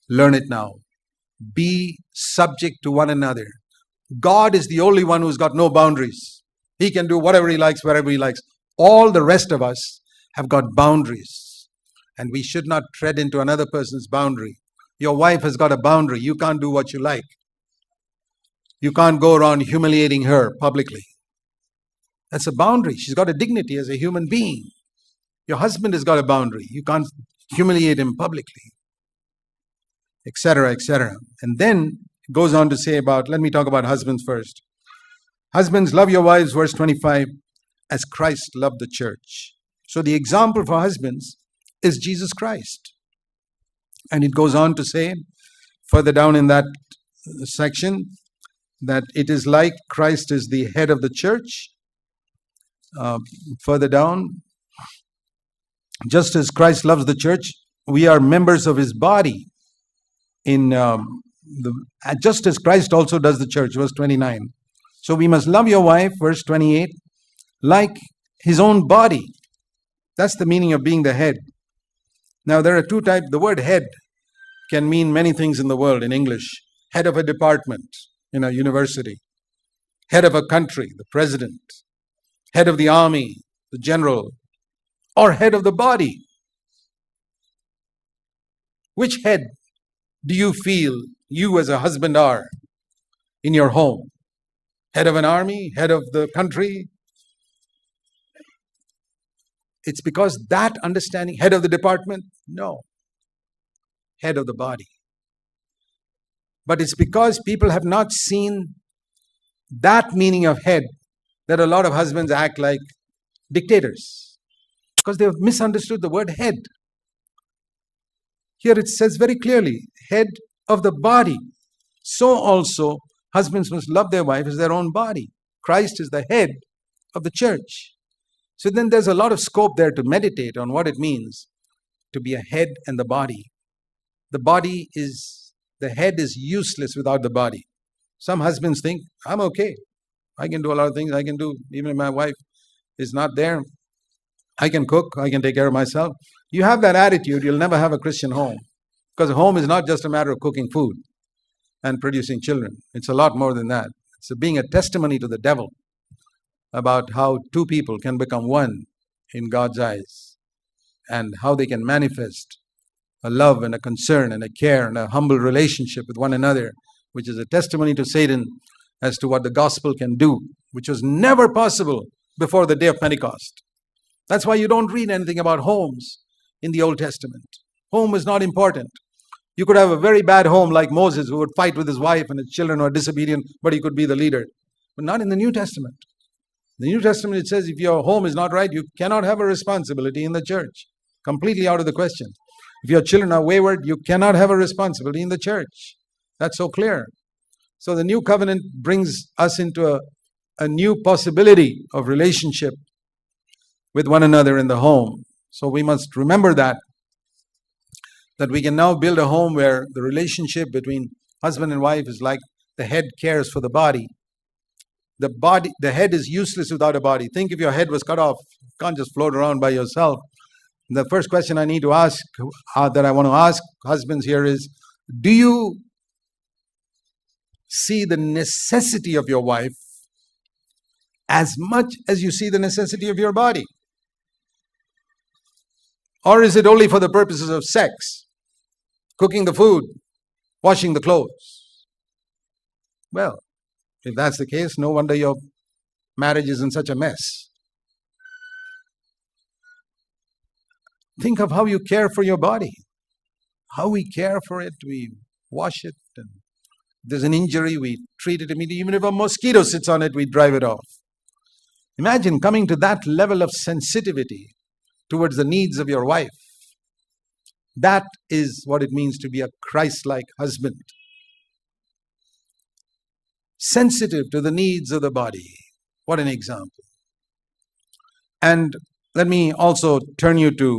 Learn it now. Be subject to one another. God is the only one who's got no boundaries. He can do whatever he likes, wherever he likes. All the rest of us have got boundaries, and we should not tread into another person's boundary. Your wife has got a boundary. You can't do what you like. You can't go around humiliating her publicly. That's a boundary. She's got a dignity as a human being. Your husband has got a boundary. You can't humiliate him publicly, etc., etc. And then it goes on to say about, let me talk about husbands first. Husbands, love your wives, verse 25, as Christ loved the church. So the example for husbands is Jesus Christ. And it goes on to say, further down in that section, that it is like Christ is the head of the church. Further down, just as Christ loves the church, we are members of his body. Just as Christ also does the church, verse 29. So we must love your wife, verse 28, like his own body. That's the meaning of being the head. Now there are two types. The word head can mean many things in the world in English. Head of a department in a university. Head of a country, the president. Head of the army, the general. Or head of the body. Which head do you feel you as a husband are in your home? Head of an army? Head of the country? It's because that understanding, head of the department? No. Head of the body. But it's because people have not seen that meaning of head that a lot of husbands act like dictators. Because they have misunderstood the word head. Here it says very clearly, head of the body. So also, husbands must love their wife as their own body. Christ is the head of the church. So then there's a lot of scope there to meditate on what it means to be a head and the body. The head is useless without the body. Some husbands think, I'm okay. I can do a lot of things. I can do, even if my wife is not there, I can cook, I can take care of myself. You have that attitude, you'll never have a Christian home. Because a home is not just a matter of cooking food and producing children. It's a lot more than that. It's being a testimony to the devil about how two people can become one in God's eyes and how they can manifest a love and a concern and a care and a humble relationship with one another, which is a testimony to Satan as to what the gospel can do, which was never possible before the day of Pentecost. That's why you don't read anything about homes in the Old Testament. Home is not important. You could have a very bad home like Moses, who would fight with his wife and his children who are disobedient, but he could be the leader. But not in the New Testament. In the New Testament it says if your home is not right, you cannot have a responsibility in the church. Completely out of the question. If your children are wayward, you cannot have a responsibility in the church. That's so clear. So the new covenant brings us into a new possibility of relationship with one another in the home. So we must remember that we can now build a home where the relationship between husband and wife is like the head cares for the body. The head is useless without a body. Think if your head was cut off, you can't just float around by yourself. The first question I need to ask, that I want to ask husbands here is, do you see the necessity of your wife as much as you see the necessity of your body? Or is it only for the purposes of sex? Cooking the food, washing the clothes? Well, if that's the case, no wonder your marriage is in such a mess. Think of how you care for your body. How we care for it. We wash it. And if there's an injury, we treat it immediately. Even if a mosquito sits on it, we drive it off. Imagine coming to that level of sensitivity towards the needs of your wife. That is what it means to be a Christ-like husband. Sensitive to the needs of the body. What an example. And let me also turn you to